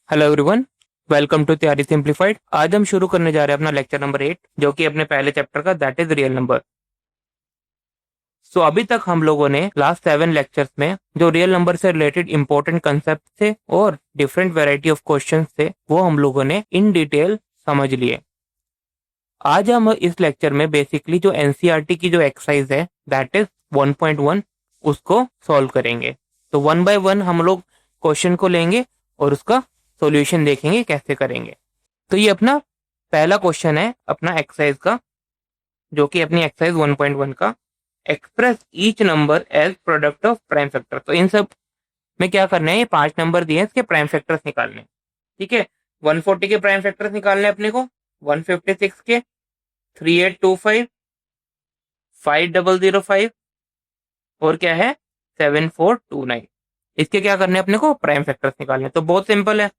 Hello everyone. Welcome to तैयारी simplified. आज हम शुरू करने जा रहे हैं अपना लेक्चर नंबर 8 जो कि अपने पहले चैप्टर का दैट इज रियल नंबर। अभी तक हम लोगों ने लास्ट 7 लेक्चर्स में जो रियल नंबर से रिलेटेड इंपॉर्टेंट कंसेप्ट थे और डिफरेंट वैरायटी ऑफ क्वेश्चंस थे वो हम लोगों ने इन डिटेल समझ लिए। आज हम इस लेक्चर में बेसिकली जो एनसीईआरटी की जो एक्सरसाइज है दैट इज 1.1 उसको सॉल्व करेंगे। तो वन बाय वन हम लोग क्वेश्चन को लेंगे और उसका सॉल्यूशन देखेंगे कैसे करेंगे। तो ये अपना पहला क्वेश्चन है अपना एक्सरसाइज का, जो कि अपनी एक्सरसाइज 1.1 का express each number as product of prime factor. तो इन सब में क्या करना है, ये 5 नंबर दिए हैं, इसके प्राइम फैक्टर्स निकालने हैं। ठीक है, 140 के प्राइम फैक्टर्स निकालने हैं अपने को, 156 के, 3825, 5005 और क्या है 7429। इसके क्या करने हैं अपने को प्राइम फैक्टर्स निकालने हैं। तो बहुत सिंपल है।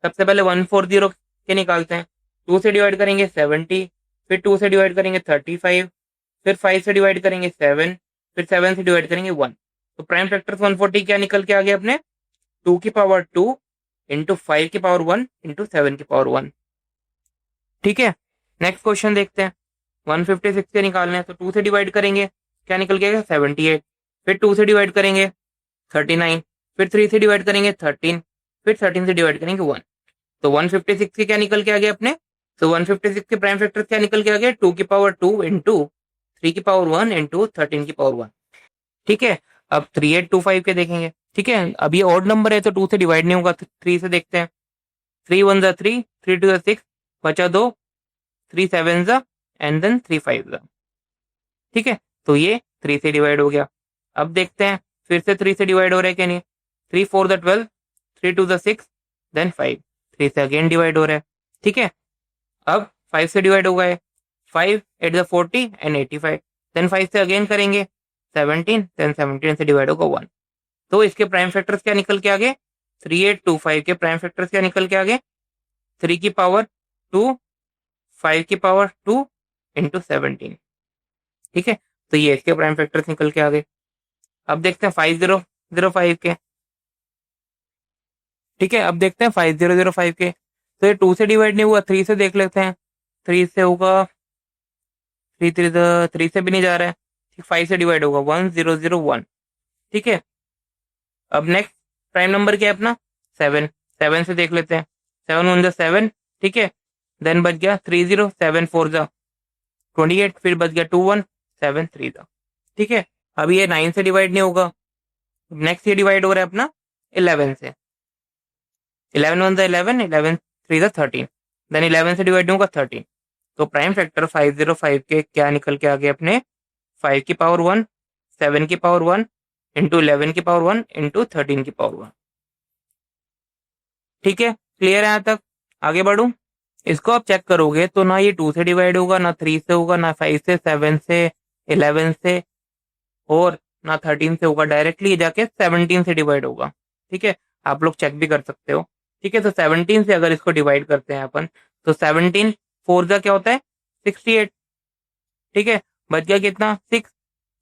सबसे पहले 140 के निकालते हैं। 2 से डिवाइड करेंगे 70, फिर 2 से डिवाइड करेंगे 35, फिर 5 से डिवाइड करेंगे 7, फिर 7 से डिवाइड करेंगे 1। तो प्राइम फैक्टर्स 140 क्या निकल के आ गए अपने 2 की पावर 2 इंटू 5 की पावर 1 इंटू 7 की पावर 1। ठीक है, नेक्स्ट क्वेश्चन देखते हैं। 156 के निकालने हैं तो 2 से डिवाइड करेंगे, क्या निकल के आएगा 78, फिर 2 से डिवाइड करेंगे 39, फिर 3 से डिवाइड करेंगे 13, फिर 13 से डिवाइड करेंगे 1। तो 156 के क्या निकल के आ गए अपने, तो 156 के प्राइम फैक्टर क्या निकल के आ गए 2 की पावर 2 इंटू 3 की पावर 1 इंटू 13 की पावर 1। ठीक है, अब 3825 के देखेंगे। ठीक है, अब ये ऑड नंबर है तो 2 से डिवाइड नहीं होगा, 3 से देखते हैं। 3 1 जा 3, 3 2 जा 6, बचा 2, 3 7 जा एंड देन 3 5 जा। ठीक है, तो ये 3 से डिवाइड हो गया। अब देखते हैं फिर से 3 से डिवाइड हो रहा है क्या नहीं। 3 4 जा 12, 3 2 जा 6, देन 5, 3 से अगेन डिवाइड हो रहा है। ठीक है, अब 5 से डिवाइड हो गए, 5 8 जा 40 एंड 85, देन 5 से अगेन करेंगे 17, देन 17 से डिवाइड होगा 1। तो इसके प्राइम फैक्टर्स क्या निकल के आ गए, 3825 के प्राइम फैक्टर्स क्या निकल के आ गए 3 की पावर 2, 5 की पावर 2 इंटू 17। ठीक है, तो ये इसके प्राइम फैक्टर्स निकल के आ गए। अब देखते हैं 5005 के। ठीक है, अब देखते हैं 5005 के। तो ये 2 से डिवाइड नहीं हुआ, 3 से देख लेते हैं। 3 से होगा 3 से भी नहीं जा रहा है। 5 से डिवाइड होगा 1001। ठीक है, अब नेक्स्ट प्राइम नंबर क्या है अपना 7। 7 से देख लेते हैं। 7 1 जा 7। ठीक है, देन बच गया 30, 7 4 जा 28, फिर बच गया 2 1 7 3 जा। ठीक है, अब ये 9 से डिवाइड नहीं होगा। नेक्स्ट ये डिवाइड हो रहा है अपना 11 से। 11 1 जा 11, 11 3 जा 13, देन 11 से डिवाइड होगा 13। तो प्राइम फैक्टर 505 के क्या निकल के आ गए अपने 5 की पावर 1, 7 की पावर 1 इंटू 11 की पावर 1 इंटू 13 की पावर 1। ठीक है, क्लियर है यहाँ तक। आगे बढ़ू, इसको आप चेक करोगे तो ना ये 2 से डिवाइड होगा, ना 3 से होगा, ना 5 से, 7 से, 11 से और ना 13 से होगा। डायरेक्टली जाके 17 से डिवाइड होगा। ठीक है, आप लोग चेक भी कर सकते हो। ठीक है, तो 17 से अगर इसको डिवाइड करते हैं अपन तो 17 4 जा क्या होता है 68। ठीक है, बच गया कितना 6,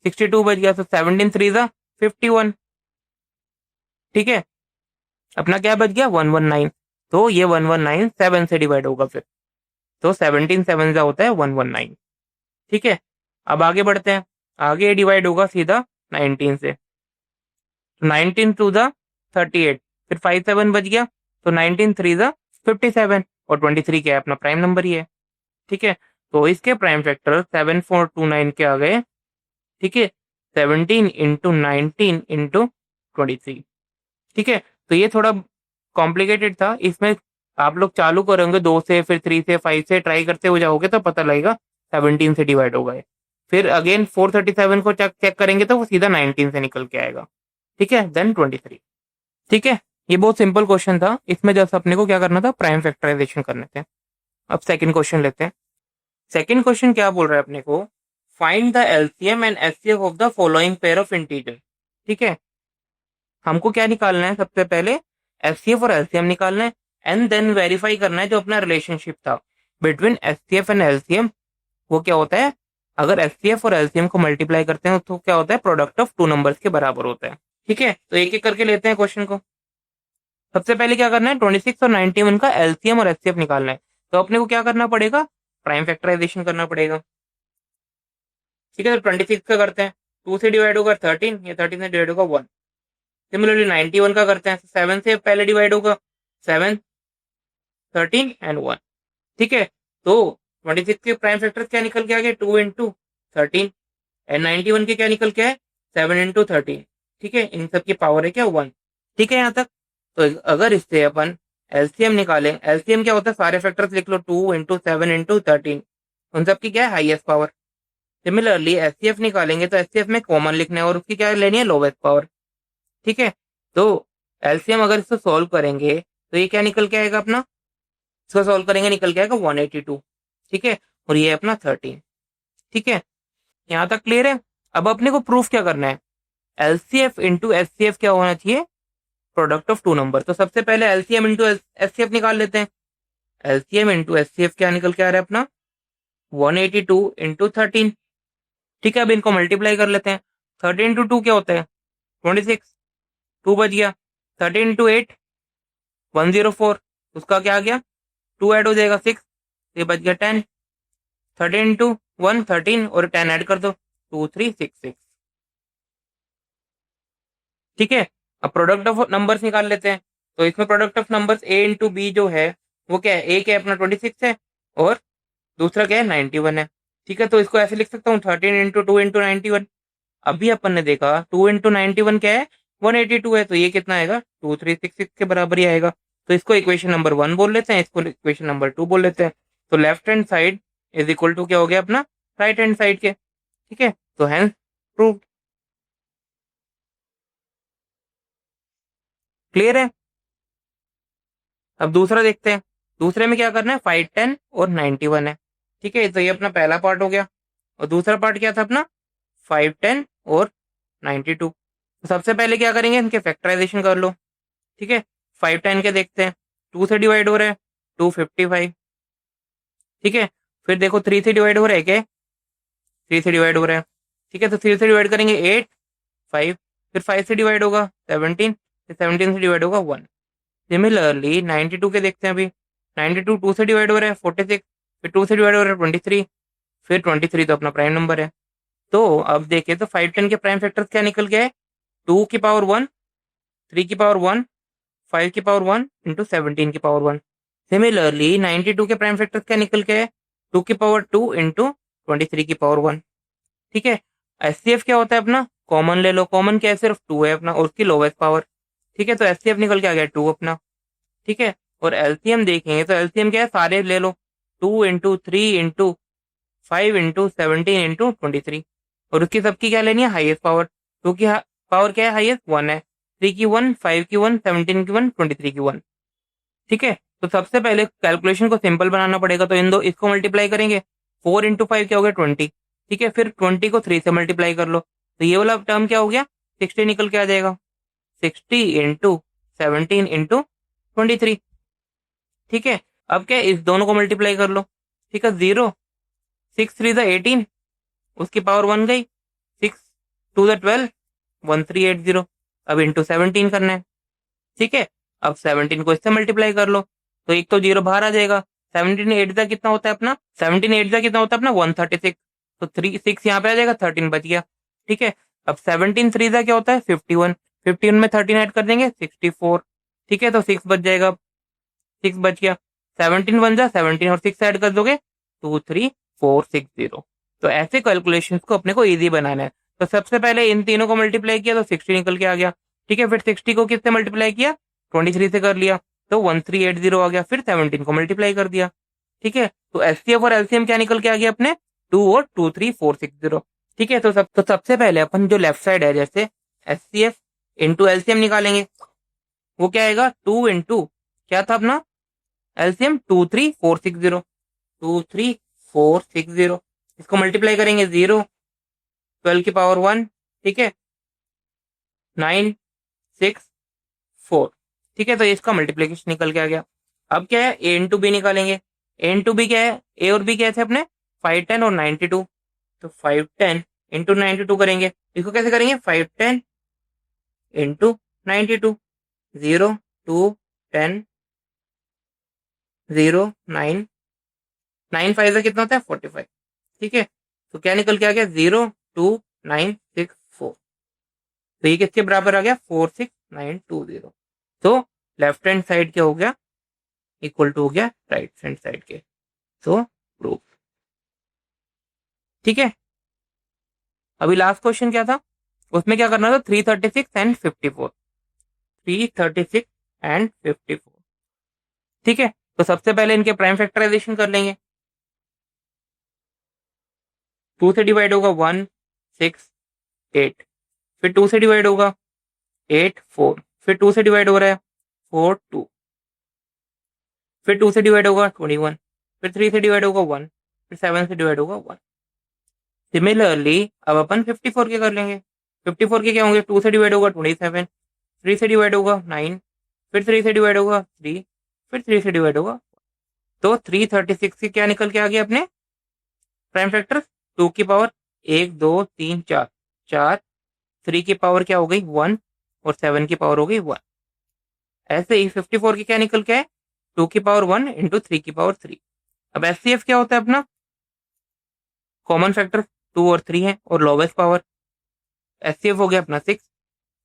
62 बच गया। तो 17 3 जा 51। ठीक है, अपना क्या बच गया 119। तो ये 119 7 से डिवाइड होगा फिर। तो 17 7 जा होता है 119। ठीक है, अब आगे बढ़ते हैं। आगे डिवाइड होगा सीधा 19 से। 19 2 जा 38, फिर 5 7 बच गया। तो 19 3 जा 57 और 23 क्या है अपना प्राइम नंबर ही है। ठीक है, तो इसके प्राइम फैक्टर 7429 के आ गए। ठीक है, 17 इंटू 19 इंटू 23। ठीक है, तो ये थोड़ा कॉम्प्लिकेटेड था। इसमें आप लोग चालू करोगे 2 से, फिर 3 से, 5 से ट्राई करते हो जाओगे तो पता लगेगा 17 से डिवाइड होगा ये। फिर अगेन 437 को चेक करेंगे तो वो सीधा 19 से निकल के आएगा। ठीक है, देन 23। ठीक है, ये बहुत सिंपल क्वेश्चन था। इसमें जस्ट अपने को क्या करना था प्राइम फैक्टराइजेशन करने थे। अब सेकंड क्वेश्चन लेते हैं। सेकंड क्वेश्चन क्या बोल रहा है अपने को, find the LCM and HCF of the following pair of integer. ठीक है, हमको क्या निकालना है सबसे पहले एचसीएफ और एलसीएम निकालना है एंड देन वेरीफाई करना है जो अपना रिलेशनशिप था बिटवीन एचसीएफ एंड एलसीएम। वो क्या होता है, अगर एचसीएफ और एलसीएम को मल्टीप्लाई करते हैं तो क्या होता है प्रोडक्ट ऑफ 2 नंबर्स के बराबर होता है। ठीक है, तो एक एक करके लेते हैं क्वेश्चन को। सबसे पहले क्या करना है, 26 और 91 का एलसीएम और एचसीएफ निकालना है। तो अपने को क्या करना पड़ेगा, प्राइम फैक्टराइजेशन करना पड़ेगा। ठीक है, तो 26 का करते हैं, 2 से डिवाइड होगा 13, ये 13 से डिवाइड होगा 1। सिमिलरली 91 का करते हैं, 7 से पहले डिवाइड होगा 7, 13 एंड 1। ठीक है, तो 26 के प्राइम फैक्टर क्या निकल के आ गए, 2 इंटू 13, एंड 91 के क्या निकल के आए, 7 इंटू 13। ठीक है, इन सब की पावर है क्या, 1। ठीक है यहाँ तक। तो अगर इससे अपन एलसीएम निकालें, एलसीएम क्या होता है, सारे फैक्टर्स लिख लो, 2 इंटू 7 इंटू 13, उन सब की क्या है, हाईएस्ट पावर। सिमिलरली एचसीएफ निकालेंगे तो एचसीएफ में कॉमन लिखना है और उसकी क्या लेनी है, लोवेस्ट पावर। ठीक है, तो एलसीएम अगर इसको सॉल्व करेंगे तो ये क्या निकल के आएगा अपना, इसको सॉल्व करेंगे निकल के आएगा 182। ठीक है, और ये अपना 13। ठीक है, यहाँ तक क्लियर है। अब अपने को प्रूफ क्या करना है, एलसीएफ इंटू एचसीएफ क्या होना चाहिए, प्रोडक्ट ऑफ टू नंबर। तो सबसे पहले एलसीएम इंटू एचसीएफ निकाल लेते हैं। एलसीएम इंटू एचसीएफ क्या निकल के आ रहा है अपना, 182 इंटू 13। ठीक है, अब इनको मल्टीप्लाई कर लेते हैं। 13 इंटू 2 क्या होता है, 26, 2 बच गया। 13 इंटू 8 104, उसका क्या आ गया, 2 ऐड हो जाएगा 6, ये बच गया 10। 13 इंटू 1 13 और 10 ऐड कर दो, 2366। ठीक है, अब प्रोडक्ट ऑफ नंबर्स निकाल लेते हैं। तो इसमें product of numbers A into B जो है वो क्या है, ए क्या है अपना 26 है और दूसरा क्या है 91 है। ठीक है, तो इसको ऐसे लिख सकता हूँ 13 इंटू 2 इंटू 91। अभी अपन ने देखा 2 इंटू 91 क्या है, 182 है, तो ये कितना आएगा, 2366 के बराबर ही आएगा। तो इसको इक्वेशन नंबर 1 बोल लेते हैं, इसको इक्वेशन नंबर 2 बोल लेते हैं। तो left hand side is equal to क्या हो गया अपना, राइट हैंड साइड के। ठीक है, तो हैंस प्रूव्ड। क्लियर है। अब दूसरा देखते हैं, दूसरे में क्या करना है, 5 10 और 91 है। ठीक है, तो ये अपना पहला पार्ट हो गया। और दूसरा पार्ट क्या था अपना, 5 10 और 92। तो सबसे पहले क्या करेंगे, इनके फैक्टराइजेशन कर लो। ठीक है, 5 10 के देखते हैं, 2 से डिवाइड हो रहा है 255। ठीक है, फिर देखो 3 से डिवाइड हो रहा है क्या, 3 से डिवाइड हो रहा है। ठीक है, तो 3 से डिवाइड करेंगे 8 5, फिर 5 से डिवाइड होगा 17, फिर 17 से डिवाइड होगा 1। सिमिलरली 92 के देखते हैं अभी, 92 2 से डिवाइड हो रहा है 46, फिर 2 से डिवाइड हो रहा है 23, फिर 23 तो अपना प्राइम नंबर है। तो अब देखें तो 5 10 के प्राइम फैक्टर्स क्या निकल गए, 2 की पावर 1, 3 की पावर 1, 5 की पावर 1 इंटू 17 की पावर 1। सिमिलरली 92 के प्राइम फैक्टर्स क्या निकल गए, 2 की पावर 2 इंटू 23 की पावर 1। ठीक है, एचसीएफ क्या होता है अपना, कॉमन ले लो, कॉमन क्या है, सिर्फ 2 है अपना और उसकी लोवेस्ट पावर। ठीक है, तो एचसीएफ निकल के आ गया 2 अपना। ठीक है, और एलसीएम देखेंगे तो एलसीएम क्या है, सारे ले लो, 2 इंटू 3 इंटू 5 इंटू 17 इंटू 23, और उसकी सबकी क्या लेनी है, हाईएस्ट पावर। 2 की पावर क्या है, हाईएस्ट 1 है, 3 की 1, 5 की 1, 17 की 1, 23 की 1। ठीक है, तो सबसे पहले कैलकुलेशन को सिंपल बनाना पड़ेगा, तो इन दो इसको मल्टीप्लाई करेंगे, 4 इंटू 5 क्या हो गया 20। ठीक है, फिर 20 को 3 से मल्टीप्लाई कर लो, तो ये वाला टर्म क्या हो गया, 60 निकल के आ जाएगा, 60 इंटू 17 इंटू 23। ठीक है, अब क्या है, इस दोनों को मल्टीप्लाई कर लो। ठीक है, 0 6 3 18, उसकी पावर 1 गई, 6 2 12, 1380। अब इंटू 17 करना है। ठीक है, अब 17 को इससे मल्टीप्लाई कर लो, तो एक तो जीरो बाहर आ जाएगा। 17 8 का कितना होता है अपना, 17 8 का कितना होता है अपना 136, तो 3 6 यहाँ पे आ जाएगा, 13 बच गया। ठीक है, अब 17 3 का क्या होता है 51, 51 में 13 ऐड कर देंगे 64। ठीक है, तो 6 बच जाएगा, 6 बच गया। 17 बन जा 17 और 6 ऐड कर दोगे 23460। तो ऐसे कैलकुलेशन को अपने को इजी बनाना है। तो सबसे पहले इन तीनों को मल्टीप्लाई किया तो 60 निकल के आ गया। ठीक है, फिर 60 को किससे मल्टीप्लाई किया, 23 से कर लिया, तो 1380 आ गया, फिर 17 को मल्टीप्लाई कर दिया। ठीक है, तो एचसीएफ और एलसीएम क्या निकल के आ गया अपने, 2 और 23460। ठीक है, तो सबसे पहले अपन जो लेफ्ट साइड है, जैसे एचसीएफ इंटू एलसीएम निकालेंगे, वो क्या आएगा, 2 इंटू क्या था अपना एलसीएम 23460, 23460, इसको मल्टीप्लाई करेंगे 0 12 की पावर 1। ठीक है, 9 6 4। ठीक है, तो इसका मल्टीप्लीकेशन निकल के आ गया। अब क्या है, ए इंटू बी निकालेंगे। ए इंटू बी क्या है, ए और बी क्या थे अपने 5 10 और 92, तो 5 10 इंटू 92 करेंगे। इसको कैसे करेंगे, 5 10 इंटू 92, 0 2 10 0 9 9 5 से कितना होता है 45। ठीक है, तो क्या निकल के आ गया 02964। तो ये किसके बराबर आ गया 46920। तो लेफ्ट हैंड साइड क्या हो गया इक्वल टू हो गया राइट हैंड साइड के। तो प्रूफ। ठीक है, अभी लास्ट क्वेश्चन क्या था, उसमें क्या करना था 336 एंड 54। 336 एंड 54। ठीक है, तो सबसे पहले इनके प्राइम फैक्टराइजेशन कर लेंगे। 2 से डिवाइड होगा 1 6 8, फिर 2 से डिवाइड होगा 8 4, फिर 2 से डिवाइड हो रहा है 4 2, फिर 2 से डिवाइड होगा 21, फिर 3 से डिवाइड होगा 1, फिर 7 से डिवाइड होगा 1। सिमिलरली अब अपन 54 के कर लेंगे। 54 के क्या होंगे 2 से डिवाइड होगा 27, 3 से डिवाइड होगा 9, फिर 3 से डिवाइड होगा 3, फिर 3 से डिवाइड होगा। तो 336 के क्या निकल के आ गया अपने प्राइम फैक्टर 2 की पावर 1 2 3 4 4, 3 की पावर क्या हो गई 1 और 7 की पावर हो गई 1। ऐसे ही 54 की क्या निकल के आए 2 की पावर 1 इंटू 3 की पावर 3। अब एचसीएफ क्या होता है अपना कॉमन फैक्टर 2 और 3 है और लोवेस्ट पावर। एचसीएफ हो गया अपना 6।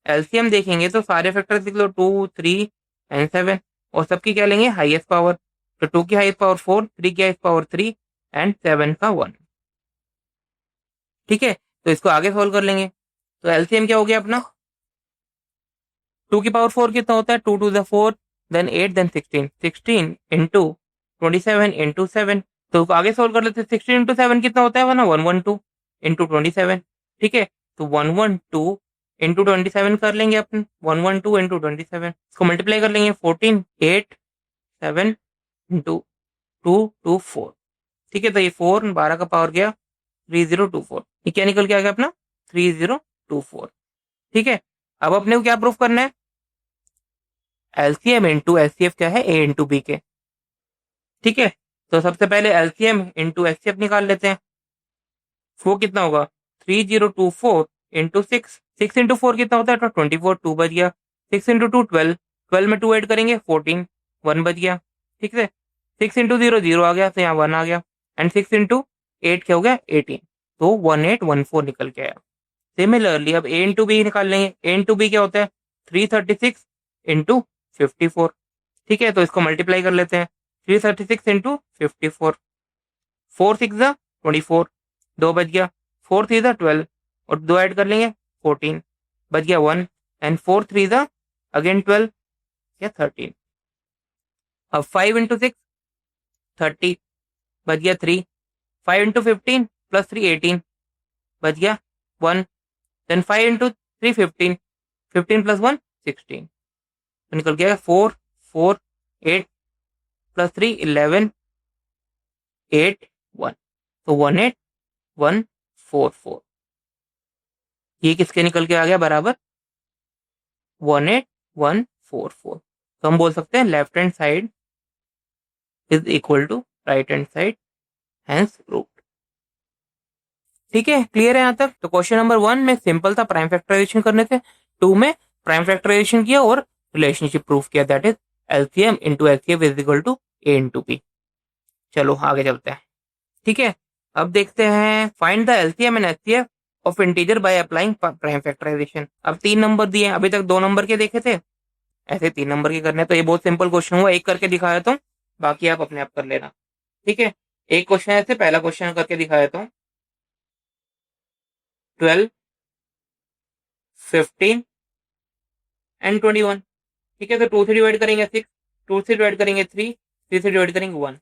एलसीएम देखेंगे तो सारे फैक्टर्स लिख लो 2 3 एंड 7 और सबकी क्या लेंगे हाईएस्ट पावर। तो 2 की हाईएस्ट पावर 4, 3 की हाईएस्ट पावर 3 एंड 7 का 1। ठीक है, तो इसको आगे सोल्व कर लेंगे। तो एलसीएम क्या हो गया अपना 2 की पावर 4 कितना होता है 2 to the 4 then 8 then 16, 16 into 27 into 7। तो आगे सोल्व कर लेते हैं 16 इंटू 7 कितना होता है ना 112 इंटू 27। ठीक है, तो 112 इंटू 27 कर लेंगे अपन 112 इंटू 27, इसको मल्टीप्लाई कर लेंगे 14 8 7 इंटू 2 2 4। ठीक है, तो ये 4 12 का पावर गया 3024। ये क्या निकल के आ गया अपना 3024। ठीक है, अब अपने को क्या प्रूफ करना है एलसीएम इंटू एचसीएफ क्या है ए इंटू बी के। ठीक है, तो सबसे पहले एलसीएम इंटू एचसीएफ निकाल लेते हैं। वो कितना होगा 3024 इंटू 6, 6 इंटू 4 कितना होता है तो 24, 2 बच गया। 6 इंटू 2 12, 12 में 2 ऐड करेंगे 14, 1 बच गया। ठीक है, 6 इंटू 0 0 आ गया तो यहाँ 1 आ गया एंड 6 इंटू 8 क्या हो गया 18, तो 1814 निकल के आया। सिमिलरली अब ए इंटू बी निकाल लेंगे। ए इंटू बी क्या होता है 336 इंटू 54। ठीक है, तो इसको मल्टीप्लाई कर लेते हैं 336 इंटू 54, 4 6 24, 2 बच गया, 4 3 12 और 2 ऐड कर लेंगे 14, बच गया 1 एंड 4 3 अगेन 12 या 13। अब 5 इंटू 6 30, बच गया 3, 5 इंटू 15 प्लस 3 18, बच गया 1 देन 5 इंटू 3 15, 15 प्लस 1 16, तो निकल गया 4 4 8 प्लस 3 11 8 1, तो 18144। ये किसके निकल के आ गया बराबर 18144। तो हम बोल सकते हैं left hand side is equal to right hand side, hence proved. ठीक है, क्लियर है यहाँ तक। तो क्वेश्चन नंबर 1 में सिंपल था प्राइम फैक्टराइजेशन करने थे, 2 में प्राइम फैक्टराइजेशन किया और रिलेशनशिप प्रूफ किया that is LCM into HCF is equal to A into B. चलो आगे चलते हैं। ठीक है, अब देखते हैं find the LCM and HCF of integer by applying prime factorisation. अब 3 नंबर दिए, अभी तक 2 नंबर के देखे थे, ऐसे 3 नंबर के करने। तो ये बहुत सिंपल क्वेश्चन हुआ, एक करके दिखाया तो बाकी आप अपने आप कर लेना। ठीक है, एक क्वेश्चन ऐसे पहला क्वेश्चन करके दिखाया तो 12 15 एंड 21। ठीक है, तो 2 से डिवाइड करेंगे 6, 2 से डिवाइड करेंगे 3, 3 से डिवाइड करेंगे 1।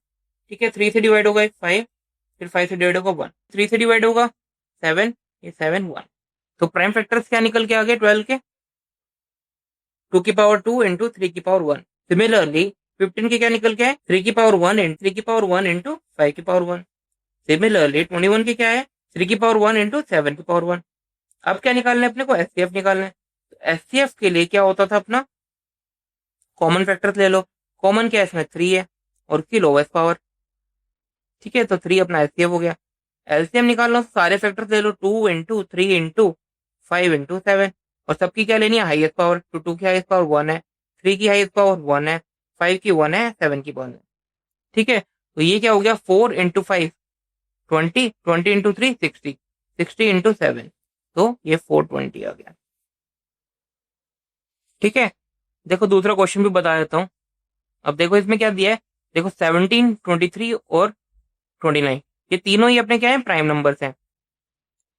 ठीक है, 3 से डिवाइड होगा 5, फिर 5 से डिवाइड होगा 1, 3 से डिवाइड होगा 7, ये 7 1। तो प्राइम फैक्टर्स क्या निकल के आ गए 12 के 2 की पावर 2 इंटू 3 की पावर 1। सिमिलरली 15 के क्या निकल के आए 3 की पावर 1 इंटू 3 की पावर 1 इंटू 5 की पावर 1। सिमिलरली 21 के क्या है 3 की पावर 1 इंटू 7 की पावर 1। अब क्या निकालना है अपने को एचसीएफ निकालना है। तो एचसीएफ के लिए क्या होता था अपना कॉमन फैक्टर्स ले लो। कॉमन क्या है इसमें 3 है और उसकी लोवेस्ट पावर। ठीक है, तो 3 अपना एचसीएफ हो गया। एलसीएम निकालना सारे फैक्टर्स ले लो 2 इंटू 3 इंटू 5 इंटू 7 और सबकी क्या लेनी है हाईएस्ट पावर। तो 2 की हाईएस्ट पावर 1 है, 3 की हाईएस्ट पावर 1 है 5 की 1 है, 7 की 1 है। ठीक है, तो ये क्या हो गया 4 इंटू 5 20, 20 इंटू 3 60, 60 इंटू 7, तो ये 420 आ गया। ठीक है, देखो दूसरा क्वेश्चन भी बता देता हूँ। अब देखो इसमें क्या दिया है, देखो 17, 23 और 29, ये तीनों ही अपने क्या है, प्राइम नंबर्स हैं।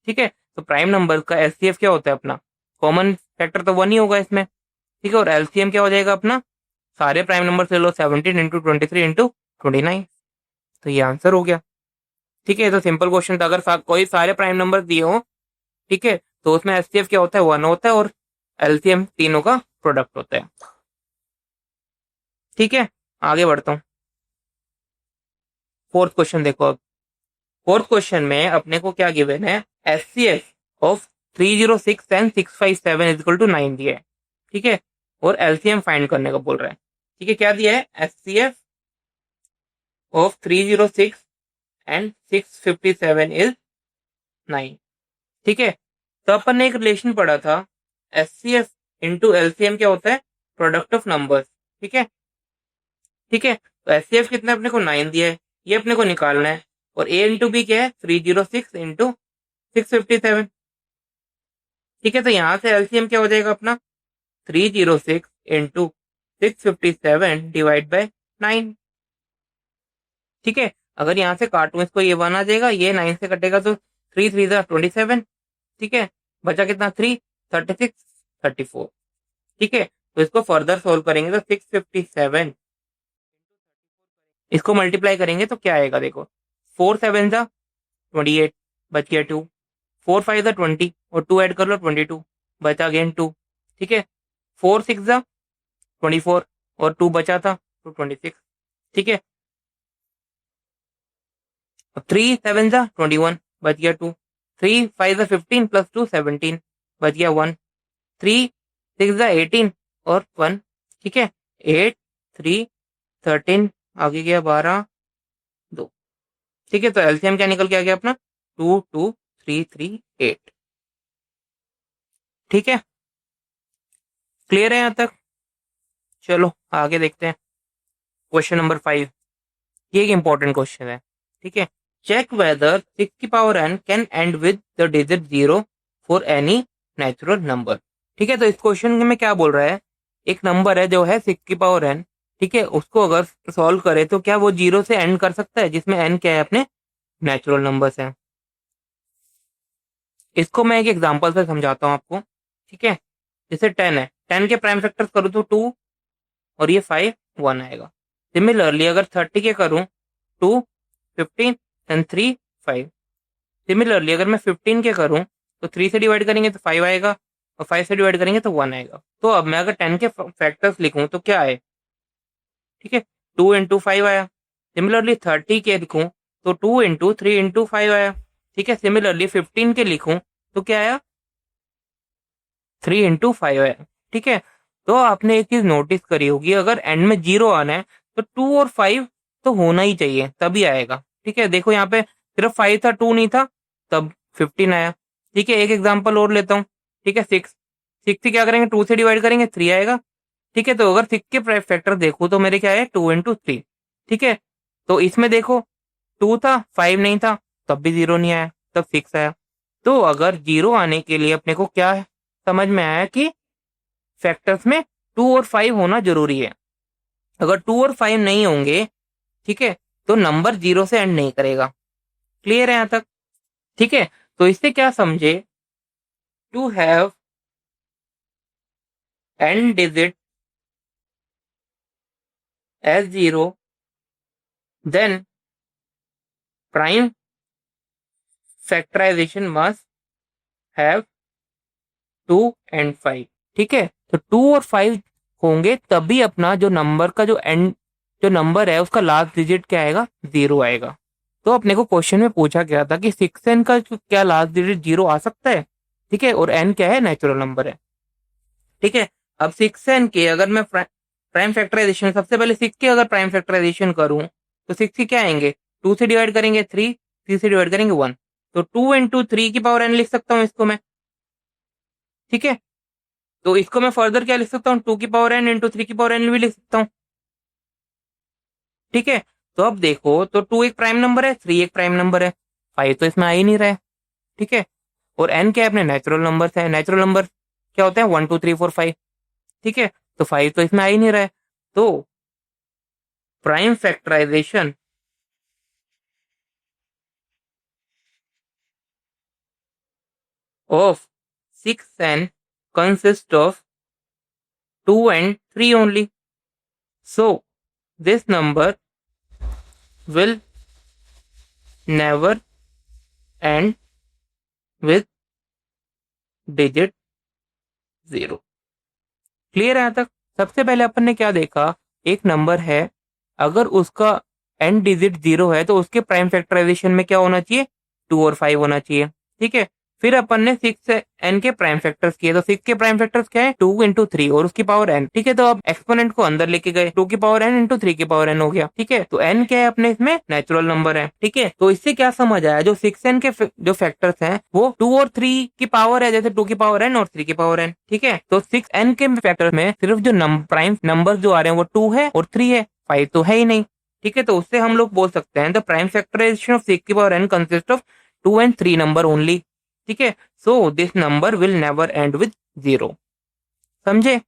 ठीक है, तो प्राइम नंबर का एचसीएफ क्या होता है अपना, कॉमन फैक्टर तो 1 ही होगा इसमें। ठीक है, और एलसीएम क्या हो जाएगा अपना, सारे प्राइम नंबर ले लो, 17 इंटू 23 इंटू 29, तो ये आंसर हो गया। ठीक है, तो सिंपल क्वेश्चन था, अगर कोई सारे प्राइम नंबर दिए हो, ठीक है, तो उसमें एचसीएफ क्या होता है, 1 होता है, और एलसीएम तीनों का प्रोडक्ट होता है। ठीक है, आगे बढ़ता हूँ। फोर्थ क्वेश्चन देखो। अब फोर्थ क्वेश्चन में अपने को क्या गिवन है, HCF of 306 and 657 is equal to 9 दिया है। ठीक है, और एलसीएम फाइंड करने का बोल रहा है। ठीक है, क्या दिया है, एचसीएफ ऑफ 306 एंड 657 इज 9। ठीक है, तो अपन ने एक रिलेशन पढ़ा था, एचसीएफ इंटू एलसीएम क्या होता है, प्रोडक्ट ऑफ नंबर्स। ठीक है, ठीक है, तो एचसीएफ कितना अपने को 9 दिया है, ये अपने को निकालना है, और ए इंटू बी क्या है, 306 इंटू 657। ठीक है, तो यहां से एलसीएम क्या हो जाएगा अपना, 306 इंटू 657 डिवाइड बाय 9। ठीक है, अगर यहाँ से काटूं इसको, ये 1 आ जाएगा, ये 9 से कटेगा तो 3 3 27। ठीक है, बचा कितना, 3 36 34। ठीक है, तो इसको फर्दर सोल्व करेंगे तो 657, इसको मल्टीप्लाई करेंगे तो क्या आएगा, देखो 4 7 जा 28, बच गया 2, 4 5 जा 20 और 2 ऐड कर लो 22, बचा अगेन 2। ठीक है, 4 6 जा 24 और 2 बचा था तो 26। ठीक है, 3 7 जा 21, बच गया 2, 3 5 जा 15 प्लस 2 17, बच गया 1, 3 6 जा 18 और 1। ठीक है, 8 3 13, आगे गया 12 2। ठीक है, तो एलसीएम क्या निकल के आ गया अपना, 2 2 3 3 8। ठीक है, क्लियर है यहाँ तक। चलो आगे देखते हैं, क्वेश्चन नंबर 5, ये एक इंपॉर्टेंट क्वेश्चन है। ठीक है, चेक वेदर 6 की power n can and with the digit 0 for any natural number. ठीक है, तो इस क्वेश्चन में क्या बोल रहा है, एक नंबर है जो है 6 की पावर n, ठीक है, उसको अगर सॉल्व करे तो क्या वो 0 से एंड कर सकता है, जिसमें n क्या है, अपने नेचुरल नंबर्स हैं। इसको मैं एक एग्जांपल से समझाता हूँ आपको। ठीक है, जैसे 10 है, 10 के प्राइम फैक्टर्स करूँ तो 2 और ये 5 1 आएगा। सिमिलरली अगर 30 के करूँ 2 15 एंड 3 5। सिमिलरली अगर मैं 15 के करूँ तो 3 से डिवाइड करेंगे तो 5 आएगा, और 5 से डिवाइड करेंगे तो 1 आएगा। तो अब मैं अगर 10 के फैक्टर्स लिखूं तो क्या आए, ठीक है, 2 इंटू 5 आया। सिमिलरली 30 के लिखूं तो 2 इंटू 3 इंटू 5 आया। ठीक है, सिमिलरली 15 के लिखूं तो क्या आया, 3 इंटू 5 आया। ठीक है, तो आपने एक चीज नोटिस करी होगी, अगर एंड में 0 आना है तो 2 और 5 तो होना ही चाहिए, तभी आएगा। ठीक है, देखो यहाँ पे सिर्फ 5 था, 2 नहीं था, तब 15 आया। ठीक है, एक एग्जांपल और लेता हूँ। ठीक है, 6 6 से क्या करेंगे, 2 से डिवाइड करेंगे 3 आएगा। ठीक है, तो अगर 6 के फैक्टर देखो तो मेरे क्या है, 2 इंटू 3। ठीक है, तो इसमें देखो 2 था 5 नहीं था, तब भी 0 नहीं आया, तब 6 आया। तो अगर 0 आने के लिए अपने को क्या है, समझ में आया कि फैक्टर्स में 2 और 5 होना जरूरी है। अगर 2 और 5 नहीं होंगे, ठीक है, तो नंबर 0 से एंड नहीं करेगा। क्लियर है यहाँ तक। ठीक है, तो इससे क्या समझे, to have and digit as 0 then prime factorisation must have 2 and 5। ठीक है, तो 2 और 5 होंगे तभी अपना जो नंबर का जो एंड जो नंबर है उसका लास्ट डिजिट क्या आएगा, 0 आएगा। तो अपने को क्वेश्चन में पूछा गया था कि 6n का क्या लास्ट डिजिट 0 आ सकता है। ठीक है, और n क्या है, नेचुरल नंबर है। ठीक है, अब 6n के अगर मैं प्राइम फैक्टराइजेशन, सबसे पहले 6 के अगर प्राइम फैक्टराइजेशन करूं तो 6 के क्या आएंगे, 2 से डिवाइड करेंगे 3, 3 से डिवाइड करेंगे 1, तो 2 इंटू 3 की पावर n लिख सकता हूं इसको मैं। ठीक है, तो इसको मैं फर्दर क्या लिख सकता हूँ, 2 की पावर n इंटू 3 की पावर n भी लिख सकता हूँ। ठीक है। तो अब देखो, तो 2 एक प्राइम नंबर है, 3 एक प्राइम नंबर है, 5 तो इसमें आ ही नहीं रहा है। ठीक है। और n क्या है, अपने नेचुरल नंबर है। नेचुरल नंबर क्या होते हैं, 1 2 3 4 5। ठीक है। तो 5 तो इसमें आ ही नहीं रहा है। तो prime factorisation of 6n consists of 2 and 3 only. So this number will never end with digit 0. Clear है यहाँ तक? सबसे पहले अपन ने क्या देखा, एक नंबर है, अगर उसका एंड डिजिट 0 है तो उसके प्राइम फैक्टराइजेशन में क्या होना चाहिए, 2 और 5 होना चाहिए। ठीक है। फिर अपन ने 6 से n के प्राइम फैक्टर्स किए, तो 6 के प्राइम फैक्टर्स क्या है, 2 इंटू 3 और उसकी पावर n। ठीक है। तो अब एक्सपोनेंट को अंदर लेके गए, 2 की पावर n इंटू 3 की पावर n हो गया। ठीक है। तो n क्या है, अपने इसमें नेचुरल नंबर है। ठीक है। तो इससे क्या समझ आया, जो 6n के जो फैक्टर्स हैं वो 2 और 3 की पावर है, जैसे 2 की पावर n और 3 की पावर n। ठीक है। तो 6n के फैक्टर में सिर्फ जो प्राइम नंबर जो आ रहे हैं वो 2 है और 3 है, 5 तो है ही नहीं। ठीक है। तो उससे हम लोग बोल सकते हैं द प्राइम फैक्टराइजेशन ऑफ 6 की power n consist of 2 and 3 number only. ठीक है। So this number will never and with 0। समझे?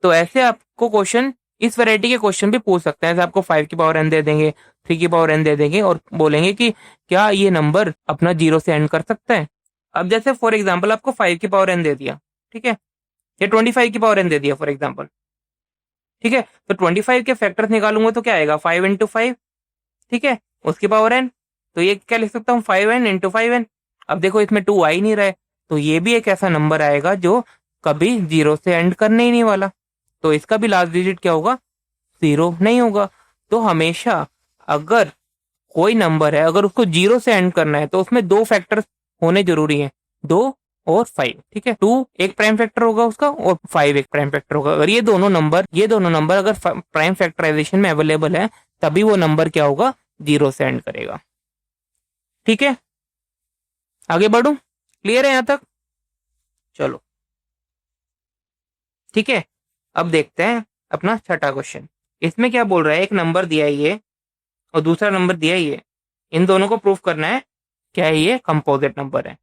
तो ऐसे आपको क्वेश्चन, इस वैरायटी के क्वेश्चन भी पूछ सकते हैं। जैसे आपको 5 की पावर n दे देंगे, 3 की पावर n दे देंगे और बोलेंगे कि क्या ये नंबर अपना 0 से एंड कर सकता है। अब जैसे फॉर एग्जाम्पल आपको 5 की पावर n दे दिया, ठीक है, या 25 की पावर n दे दिया फॉर एग्जाम्पल। ठीक है। तो 25 के फैक्टर्स निकालूंगा तो क्या आएगा, 5 इंटू 5। ठीक है। उसकी पावर n, तो ये क्या लिख सकता हूँ, 5n इंटू 5n। अब देखो इसमें 2 आ ही नहीं रहा है, तो ये भी एक ऐसा नंबर आएगा जो कभी 0 से एंड करने ही नहीं वाला। तो इसका भी लास्ट डिजिट क्या होगा, 0 नहीं होगा। तो हमेशा अगर कोई नंबर है, अगर उसको 0 से एंड करना है तो उसमें 2 फैक्टर्स होने जरूरी हैं, 2 और 5। ठीक है। 2 एक प्राइम फैक्टर होगा उसका और 5 एक प्राइम फैक्टर होगा। अगर ये दोनों नंबर अगर प्राइम फैक्टराइजेशन में अवेलेबल है, तभी वो नंबर क्या होगा, 0 से एंड करेगा। ठीक है। आगे बढ़ू, क्लियर है यहां तक? चलो ठीक है। अब देखते हैं अपना छठा क्वेश्चन। इसमें क्या बोल रहा है, एक नंबर दिया है ये और दूसरा नंबर दिया है ये, इन दोनों को प्रूफ करना है क्या है ये कंपोजिट नंबर है।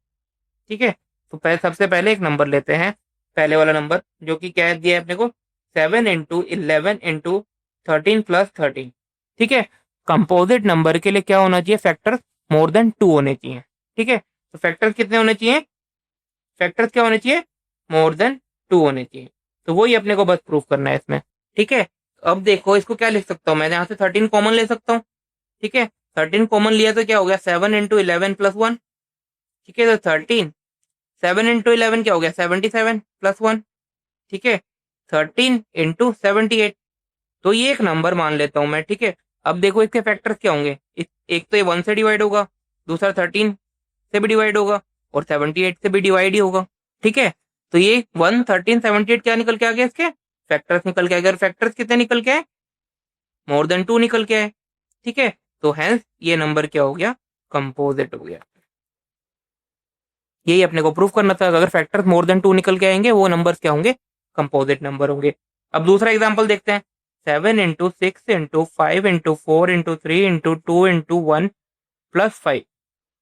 ठीक है। तो सबसे पहले एक नंबर लेते हैं, पहले वाला नंबर जो कि क्या दिया है अपने को, 7 इंटू 11 इंटू 13 प्लस 13। ठीक है। कंपोजिट नंबर के लिए क्या होना चाहिए, फैक्टर मोर देन 2 होने चाहिए। ठीक है। तो फैक्टर्स कितने होने चाहिए, फैक्टर्स क्या होने चाहिए, मोर देन 2 होने चाहिए। तो वही अपने को बस प्रूफ करना है इसमें। ठीक है। अब देखो इसको क्या लिख सकता हूँ मैं, यहाँ से 13 कॉमन ले सकता हूँ। ठीक है। 13 कॉमन लिया तो क्या हो गया, 7 इंटू 11 प्लस 1। ठीक है। तो 13, 7 इंटू 11 क्या हो गया, 77 प्लस 1। ठीक है। 13 इंटू 78, तो ये एक नंबर मान लेता हूं मैं। ठीक है। अब देखो इसके फैक्टर्स क्या होंगे, एक तो ये 1 से डिवाइड होगा, दूसरा 13 से भी डिवाइड होगा और 78 से भी डिवाइड ही होगा। ठीक है। तो ये 1 13 78 क्या निकल के आ गया, इसके फैक्टर्स निकल के आ गया। और फैक्टर्स कितने निकल के आए, मोर देन 2 निकल के आए। ठीक है। तो हेंस ये नंबर क्या हो गया, कंपोजिट हो गया। यही अपने को प्रूफ करना था, अगर फैक्टर्स मोर देन 2 निकल के आएंगे वो नंबर्स क्या होंगे, कंपोजिट नंबर होंगे। अब दूसरा एग्जाम्पल देखते हैं, 7 into 6 into 5 into 4 into 3 into 2 into 1 plus 5।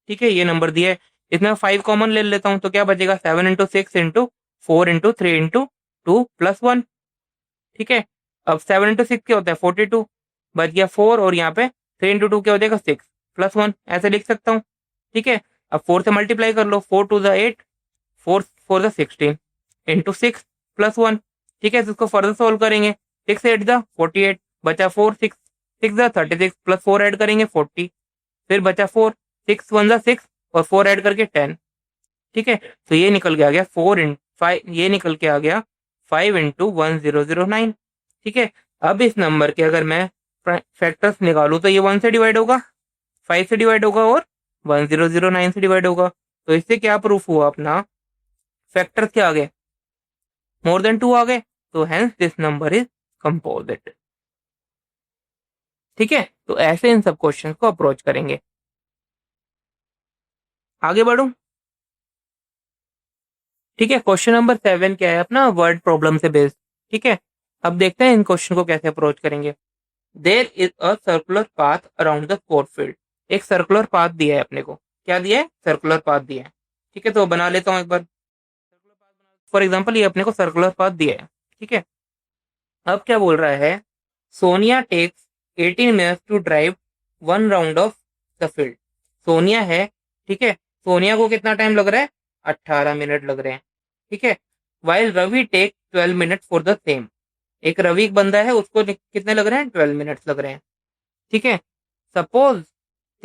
ठीक है। ये नंबर दिया है, इसमें 5 कॉमन ले लेता हूं तो क्या बचेगा, 7 into 6 into 4 into 3 into 2 plus 1। ठीक है। अब 7 इंटू 6 क्या होता है, 42, बच गया 4 और यहाँ पे 3 इंटू 2 क्या हो जाएगा, 6 प्लस 1, ऐसे लिख सकता हूँ। ठीक है। अब 4 से मल्टीप्लाई कर लो, 4 to the 8, 4 4 the 16 into 6 plus 1। ठीक है। तो इसको फर्दर सोल्व करेंगे, 6 8 द 48, बचा 4, 6 6 द 36 प्लस 4 ऐड करेंगे 40, फिर बचा 4, 6 1 द 6 और 4 ऐड करके 10। ठीक है। तो ये निकल के आ गया 4 इन 5, ये निकल के आ गया 5 इंटू 1009। ठीक है। अब इस नंबर के अगर मैं फैक्टर्स निकालू तो ये 1 से डिवाइड होगा, 5 से डिवाइड होगा और 1009 से डिवाइड होगा। तो इससे क्या प्रूफ हुआ अपना, फैक्टर्स क्या आ गए, मोर देन 2 आ गए। तो hence this number is composite. ठीक है। तो ऐसे इन सब क्वेश्चन को अप्रोच करेंगे। आगे बढ़ू, ठीक है। क्वेश्चन नंबर 7 क्या है अपना, वर्ड प्रॉब्लम से बेस्ड। ठीक है। अब देखते हैं इन क्वेश्चन को कैसे अप्रोच करेंगे। There is a circular path around the sport field. एक सर्कुलर पाथ दिया है अपने को, क्या दिया है, सर्कुलर पाथ दिया है। ठीक है, तो बना लेता हूँ एक बार। फॉर एग्जाम्पल ये अपने को सर्कुलर पाथ दिया है। ठीक है, अब क्या बोल रहा है, Sonia takes 18 minutes to drive 1 round of the field. Sonia है, ठीक है, सोनिया को कितना टाइम लग रहा है, 18 मिनट लग रहे हैं। ठीक है, while Ravi take 12 minute for the same. एक रवि एक बंदा है, उसको कितने लग रहे हैं, 12 मिनट्स लग रहे हैं। ठीक है, suppose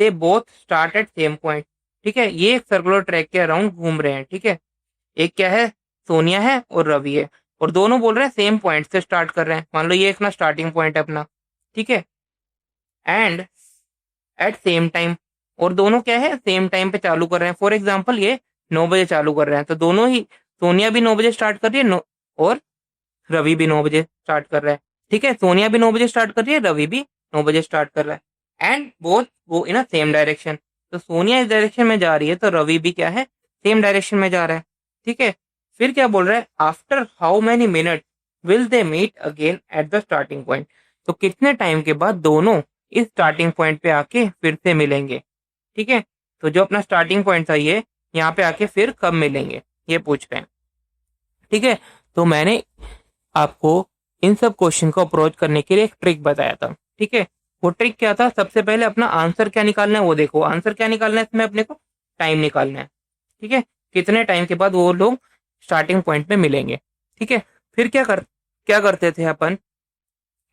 they both start at same point. ठीक है, ये एक सर्कुलर ट्रैक के अराउंड घूम रहे हैं। ठीक है, एक क्या है, सोनिया है और रवि है, और दोनों बोल रहे हैं सेम पॉइंट से स्टार्ट कर रहे हैं। मान लो ये अपना स्टार्टिंग पॉइंट है अपना। ठीक है, एंड एट सेम टाइम, और दोनों क्या है, सेम टाइम पे चालू कर रहे हैं। फॉर एग्जाम्पल ये 9 बजे चालू कर रहे हैं, तो दोनों ही, सोनिया भी 9 बजे स्टार्ट कर रही है और रवि भी 9 बजे स्टार्ट कर रहा है। ठीक है, सोनिया भी 9 बजे स्टार्ट कर रही है, रवि भी 9 बजे स्टार्ट कर रहा है, and both go in a same direction. तो सोनिया इस डायरेक्शन में जा रही है, तो रवि भी क्या है, सेम डायरेक्शन में जा रहा है। ठीक है, फिर क्या बोल रहा है, after how many minute will they meet again at the starting point. तो कितने टाइम के बाद दोनों इस स्टार्टिंग पॉइंट पे आके फिर से मिलेंगे। ठीक है, तो जो अपना स्टार्टिंग पॉइंट था ये, यहाँ पे आके फिर कब मिलेंगे, ये पूछ रहे हैं। ठीक है, तो मैंने आपको इन सब क्वेश्चन को अप्रोच करने के लिए एक ट्रिक बताया था। ठीक है, वो ट्रिक क्या था, सबसे पहले अपना आंसर क्या निकालना है वो देखो। आंसर क्या निकालना है इसमें, अपने को टाइम निकालना है। ठीक है, कितने टाइम के बाद वो लोग स्टार्टिंग पॉइंट पे मिलेंगे। ठीक है, फिर क्या करते थे अपन,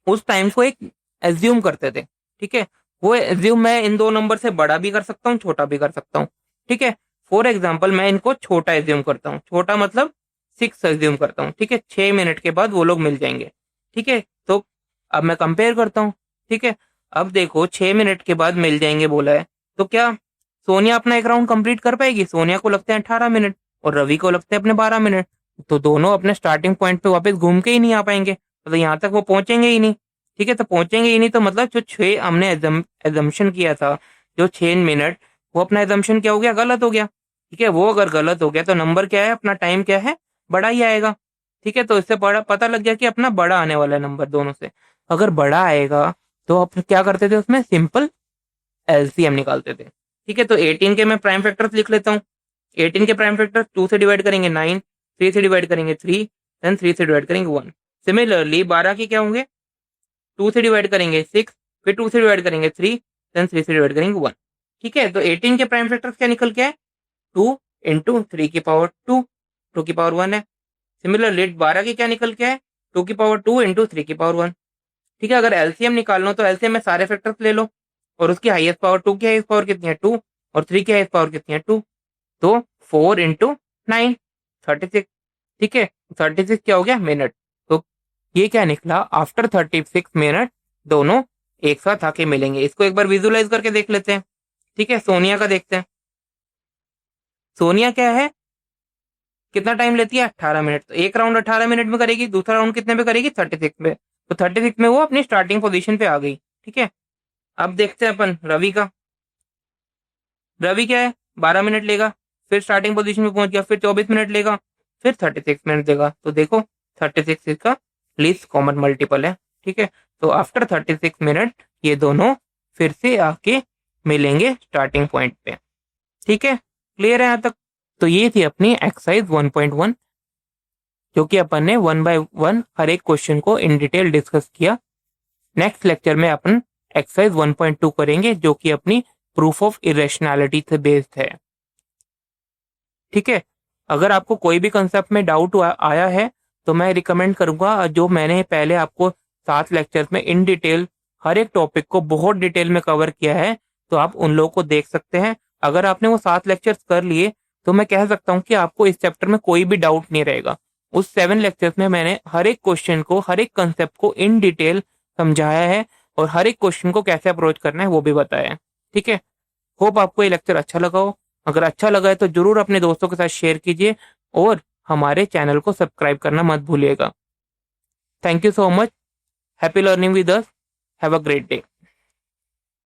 उस टाइम को एक एज्यूम करते थे। ठीक है, वो एज्यूम मैं इन दो नंबर से बड़ा भी कर सकता हूँ, छोटा भी कर सकता हूँ। ठीक है, फॉर एग्जाम्पल मैं इनको छोटा एज्यूम करता हूँ, छोटा मतलब 6 एज्यूम करता हूँ। ठीक है, 6 मिनट के बाद वो लोग मिल जाएंगे। ठीक है, तो अब मैं कंपेयर करता हूँ। ठीक है, अब देखो 6 मिनट के बाद मिल जाएंगे बोला है, तो क्या सोनिया अपना एक राउंड कंप्लीट कर पाएगी, सोनिया को लगते हैं 18 मिनट और रवि को लगते हैं अपने 12 मिनट। तो दोनों अपने स्टार्टिंग पॉइंट पे वापस घूम के ही नहीं आ पाएंगे, तो यहाँ तक वो पहुंचेंगे ही नहीं। ठीक है, तो पहुंचेंगे ही नहीं, तो मतलब जो 6 हमने एजम्पशन किया था, जो 6 मिनट, वो अपना एजम्पशन क्या हो गया, गलत हो गया। ठीक है, वो अगर गलत हो गया तो नंबर क्या है, अपना टाइम क्या है, बड़ा ही आएगा। ठीक है, तो इससे बड़ा पता लग गया कि अपना बड़ा आने वाला है नंबर दोनों से। अगर बड़ा आएगा तो आप क्या करते थे, उसमें सिंपल एलसीएम निकालते थे। ठीक है, तो 18 के मैं प्राइम फैक्टर्स लिख लेता हूँ। 18 के प्राइम फैक्टर 2 से डिवाइड करेंगे 9, 3 से डिवाइड करेंगे 3, देन 3 से डिवाइड करेंगे 1। सिमिलरली 12 के क्या होंगे, 2 से डिवाइड करेंगे 6, फिर 2 से डिवाइड करेंगे 3, देन 3 से डिवाइड करेंगे 1। ठीक है, तो 18 के प्राइम फैक्टर्स क्या निकल के आए, 2 इंटू 3 की पावर 2, 2 की पावर 1 है। सिमिलरली 12 के क्या निकल के आए, 2 की पावर 2 इंटू 3 की पावर 1। ठीक है, अगर एलसीएम निकालना हो तो एलसीएम में सारे फैक्टर्स ले लो, और उसकी हाईएस्ट पावर 2 की हाईएस्ट पावर कितनी है, 2, और 3 की हाईएस्ट पावर कितनी है, 2। तो 4 इंटू 9, 36। ठीक है, 36 क्या हो गया, मिनट। तो ये क्या निकला, आफ्टर 36 मिनट दोनों एक साथ आके मिलेंगे। इसको एक बार विजुलाइज करके देख लेते हैं। ठीक है, सोनिया का देखते हैं। सोनिया क्या है, कितना टाइम लेती है, 18 मिनट। तो एक राउंड 18 मिनट में करेगी, दूसरा राउंड कितने पे करेगी, 36 में। तो 36 में वो अपनी स्टार्टिंग पोजीशन पे आ गई। ठीक है, अब देखते हैं अपन रवि का। रवि क्या है, 12 मिनट लेगा, फिर स्टार्टिंग पोजीशन पे पहुंच गया, फिर 24 मिनट लेगा, फिर 36 मिनट देगा। तो देखो 36 इसका लीस्ट कॉमन मल्टीपल है। ठीक है, तो आफ्टर 36 मिनट ये दोनों फिर से आके मिलेंगे स्टार्टिंग पॉइंट पे। ठीक है, क्लियर है यहाँ तक। तो ये थी अपनी एक्सरसाइज 1.1, जो कि अपन ने 1 बाय 1 हर एक क्वेश्चन को इन डिटेल डिस्कस किया। नेक्स्ट लेक्चर में अपन एक्सरसाइज 1.2 करेंगे, जो कि अपनी प्रूफ ऑफ इरेशनैलिटी से बेस्ड है। ठीक है, अगर आपको कोई भी कंसेप्ट में डाउट आया है तो मैं रिकमेंड करूंगा, जो मैंने पहले आपको 7 लेक्चर्स में इन डिटेल हर एक टॉपिक को बहुत डिटेल में कवर किया है, तो आप उन लोगों को देख सकते हैं। अगर आपने वो 7 लेक्चर्स कर लिए तो मैं कह सकता हूँ कि आपको इस चैप्टर में कोई भी डाउट नहीं रहेगा। उस 7 लेक्चर्स में मैंने हर एक क्वेश्चन को, हर एक कंसेप्ट को इन डिटेल समझाया है, और हर एक क्वेश्चन को कैसे अप्रोच करना है वो भी बताया है। ठीक है, होप आपको ये लेक्चर अच्छा लगा हो। अगर अच्छा लगा है तो जरूर अपने दोस्तों के साथ शेयर कीजिए, और हमारे चैनल को सब्सक्राइब करना मत भूलिएगा। Thank you so much. Happy learning with us. Have a great day.